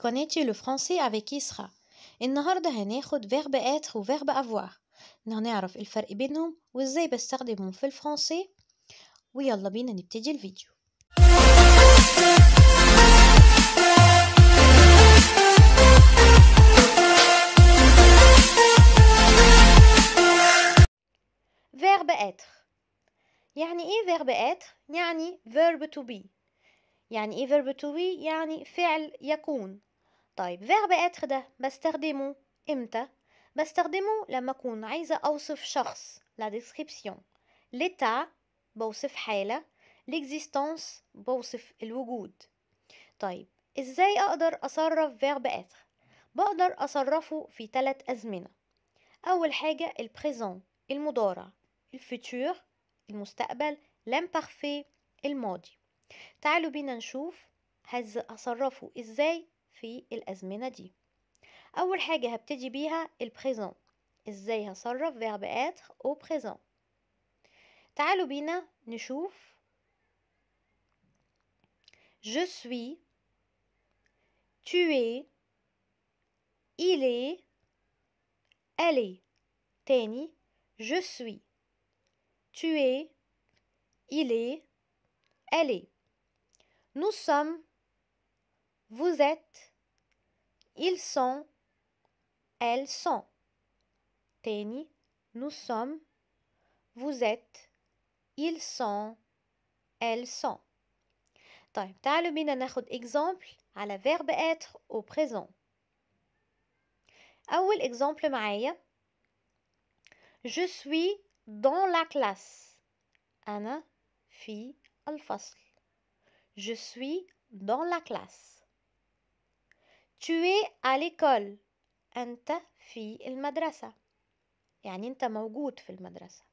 قناتي لو فرنسي avec إسراء. النهاردة هناخد verbe être و verbe avoir. هنعرف الفرق بينهم وإزاي بستخدمهم في الفرنسي. ويلا بينا نبتدي الفيديو. verbe être يعني ايه verbe être؟ يعني verb to be. يعني ايه verb to be؟ يعني فعل يكون. طيب verbe être ده بستخدمه امتى؟ بستخدمه لما اكون عايزة اوصف شخص، la description. l'état بوصف حالة، l'existence بوصف الوجود. طيب ازاي اقدر اصرف verbe être؟ بقدر اصرفه في 3 ازمنة. اول حاجة البريزون المضارع، الفوتور المستقبل، l'imparfait الماضي. تعالوا بينا نشوف هصرفه ازاي في الازمنة دي. اول حاجة هبتدي بيها البريزون. ازاي هصرف verbe être au présent؟ تعالوا بينا نشوف je suis، tu es، il est، elle est. تاني je suis، tu es، il est، elle est. nous sommes، vous êtes، ils sont، elles sont. تاني nous sommes، vous êtes، ils sont، elles sont. طيب تعالوا بينا ناخد exemple على verbe être au présent. أول exemple معايا je suis dans la classe. أنا في الفصل. je suis dans la classe. tu es à l'école. أنت في المدرسة. يعني أنت موجود في المدرسة.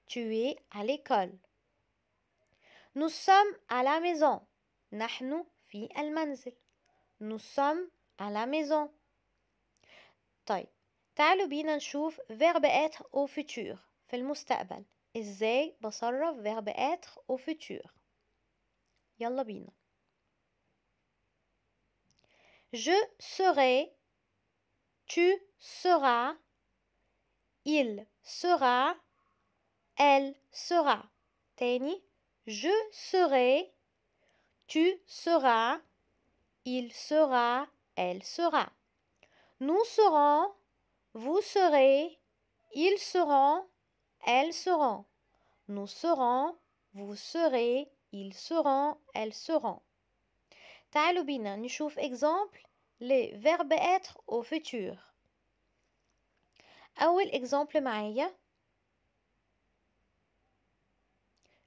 tu es à l'école. nous sommes à la maison. نحن في المنزل. nous sommes à la maison. طيب تعالوا بينا نشوف verbe être au futur في المستقبل. ازاي بصرف verbe être au futur؟ يلا بينا. je serai، tu seras، il sera، elle sera. تاني je serai، tu seras، il sera، elle sera. nous serons، vous serez، ils seront، elles seront. nous serons، vous serez، ils seront، elles seront. تعالوا بينا نشوف exemple les verbes être au futur. أول exemple معايا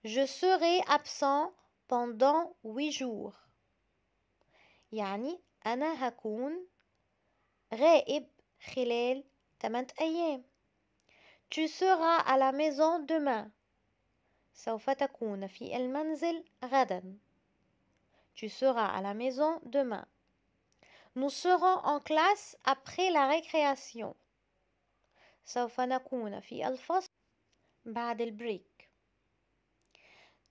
je serai absent pendant 8 jours. يعني أنا هكون غائب خلال 8 أيام. tu seras à la maison demain. سوف تكون في المنزل غدا. tu seras à la maison demain. nous serons en classe après la récréation. سوف نكون في الفصل بعد البريك.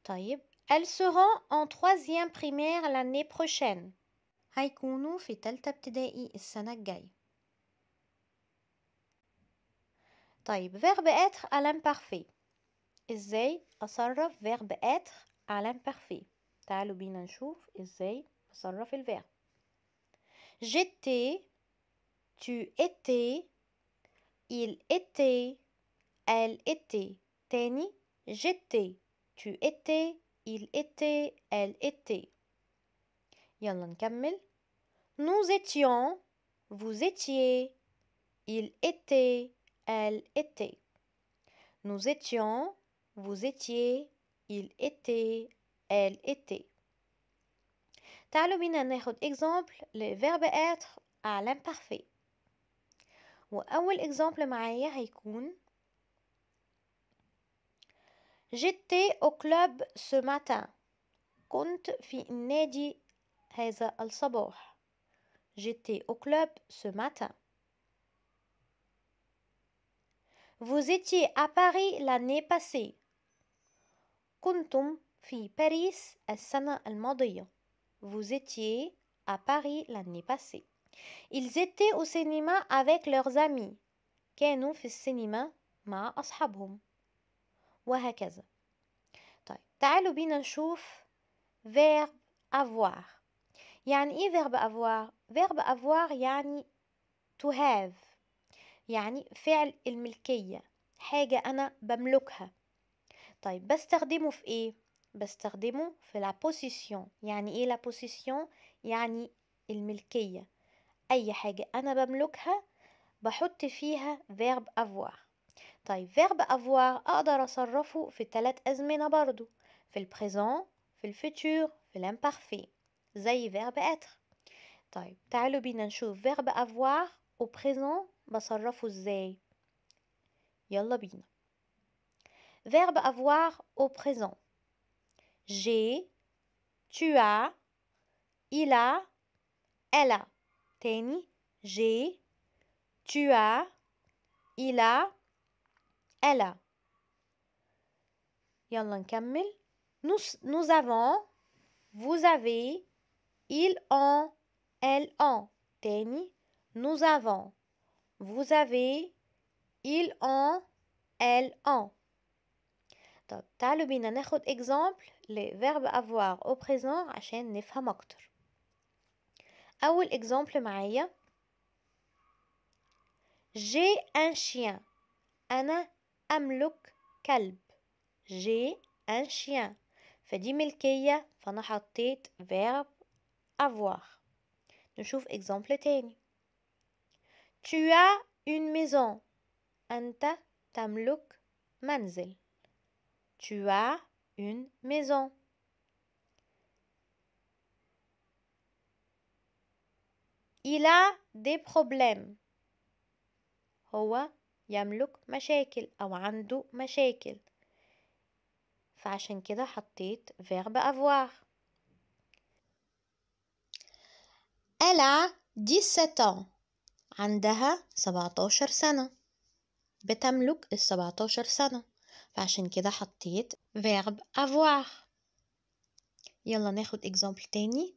طيب elles seront en 3e primaire l'année prochaine. هيكونوا في تالتة ابتدائي السنة الجاية. طيب verbe être à l'imparfait. ازاي اصرف verbe être à l'imparfait؟ تعالوا بينا نشوف ازاي بصرف الفيرب. j'étais، tu étais، il était، elle était. تاني j'étais، tu étais، il était، elle était. يلا نكمل. nous étions، vous étiez، il était، elle était. nous étions، vous étiez، il était، elle était. تعالوا بينا ناخد exemple le verbe être à l'imparfait. وأول exemple معايا هيكون j'étais au club ce matin. كنت في النادي هذا الصباح. j'étais au club ce matin. vous étiez à Paris l'année passée. كنتم في باريس السنة الماضية. vous étiez à Paris l'année passée. Ils étaient au cinéma avec leurs amis. كانوا في السينما مع أصحابهم. وهكذا. طيب تعالوا بينا نشوف verb avoir. يعني إيه verb avoir؟ verb avoir يعني to have، يعني فعل الملكية، حاجة أنا بملكها. طيب بستخدمه في إيه؟ بستخدمه في la possession. يعني إيه la possession؟ يعني الملكية، أي حاجة أنا بملكها بحط فيها verb avoir. طيب verb avoir أقدر أصرفه في 3 أزمنة برضو، في البريزون، في الفوتور، في الامبارفait، زي verb être. طيب تعالوا بينا نشوف verb avoir au présent بصرفه ازاي. يلا بينا. verbe avoir au présent: j'ai, tu as, il a, elle a. تاني: j'ai, tu as, il a, elle a. يلا نكمل. nous avons, vous avez, ils ont, elles ont. تاني: nous avons, vous avez, ils ont, elles ont. طب تعالوا بينا ناخد exemple لverbe avoir au présent عشان نفهم أكتر. أول exemple معايا: j'ai un chien. أنا أملك كلب. j'ai un chien. فدي ملكية، فأنا حطيت verbe avoir. نشوف exemple تاني: tu as une maison. أنت تملك منزل. tu as une maison. il a des problèmes. هو يملك مشاكل أو عنده مشاكل، فعشان كده حطيت verbe avoir. elle a 17 ans. عندها 17 سنة، بتملك 17 سنة، فعشان كده حطيت verbe avoir. يلا ناخد exemple تاني: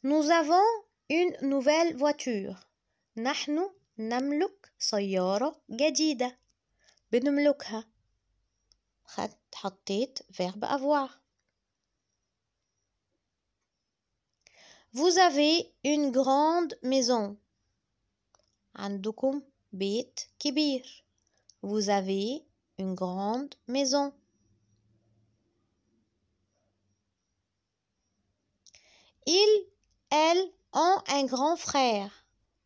nous avons une nouvelle voiture. نحن نملك سيارة جديدة، بنملكها، حطيت verbe avoir. vous avez une grande maison. عندكم بيت كبير. vous avez une grande maison. ils, elles ont un grand frère.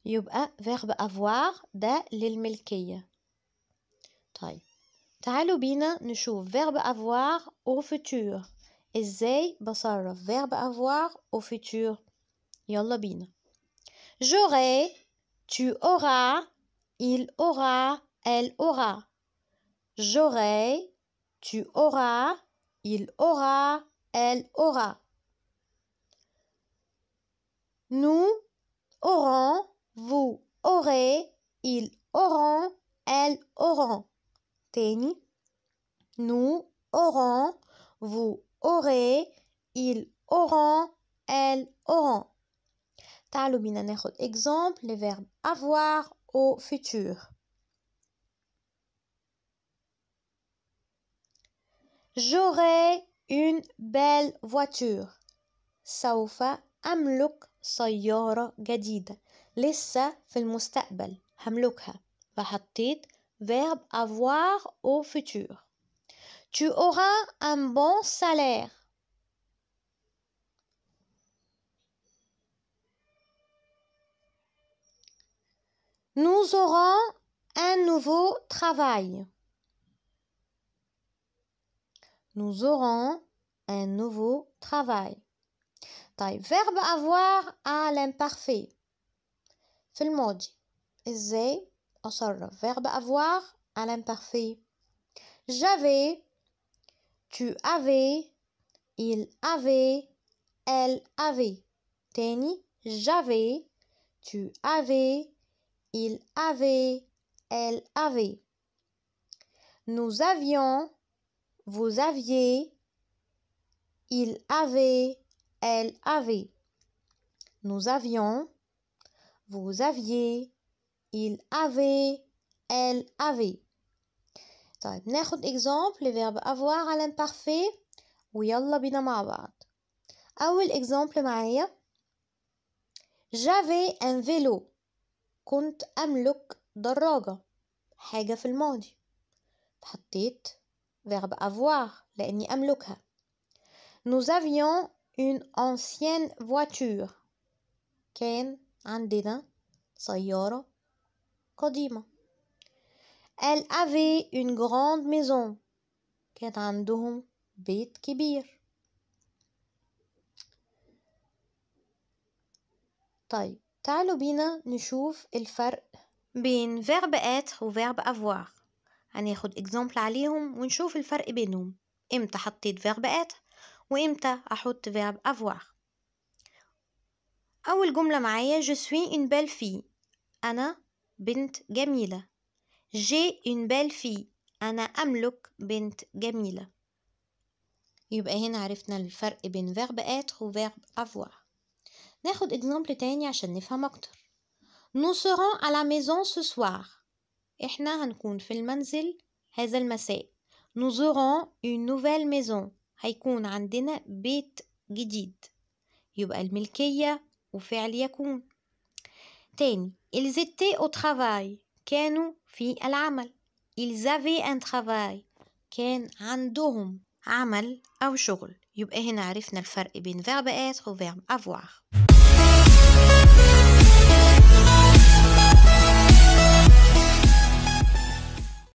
يبقى verbe avoir ده للملكية. طيب تعالوا بينا نشوف verbe avoir au futur. ازاي بصرف verbe avoir au futur؟ يلا بينا. j'aurai, tu auras, il aura, elle aura. j'aurai, tu auras, il aura, elle aura. nous aurons, vous aurez, ils auront, elles auront. تاني: nous aurons, vous aurez, ils auront, elles auront. تعالوا بينا ناخد exemple le verbe avoir au futur. j'aurai une belle voiture. سوف أملك سيارة جديدة، لسه في المستقبل هملكها، فحطيت verbe avoir au futur. tu auras un bon salaire. nous aurons un nouveau travail. nous aurons un nouveau travail. طيب verbe avoir à l'imparfait في الماضي، ازاي أصرف verbe avoir à l'imparfait؟ j'avais, tu avais, il avait, elle avait. تاني: j'avais, tu avais, il avait, elle avait. nous avions, vous aviez, il avait, elle avait. nous avions, vous aviez, il avait, elle avait. طيب ناخد exemple لفيرب avoir على l'imparfait ويلا بينا مع بعض. أول exemple معايا j'avais un vélo. كنت أملك دراجة، حاجة في الماضي. حطيت verbe avoir لأني أملكها. Nous avions une ancienne voiture. كان عندنا سيارة قديمة. Elle avait une grande maison. كان عندهم بيت كبير. طيب تعالوا بينا نشوف الفرق بين verbe être و verbe avoir. هناخد exemple عليهم ونشوف الفرق بينهم. امتى حطيت verbe être وامتى احط verbe avoir. اول جملة معايا je suis une belle fille. انا بنت جميلة. j'ai une belle fille. انا املك بنت جميلة. يبقى هنا عرفنا الفرق بين verbe être و verbe avoir. ناخد exemple تاني عشان نفهم اكتر. nous serons à la maison ce soir. احنا هنكون في المنزل هذا المساء. nous aurons une nouvelle maison. هيكون عندنا بيت جديد. يبقى الملكية وفعل يكون. تاني ils étaient au travail. كانوا في العمل. ils avaient un travail. كان عندهم عمل أو شغل. يبقى هنا عرفنا الفرق بين verbe être و verbe avoir.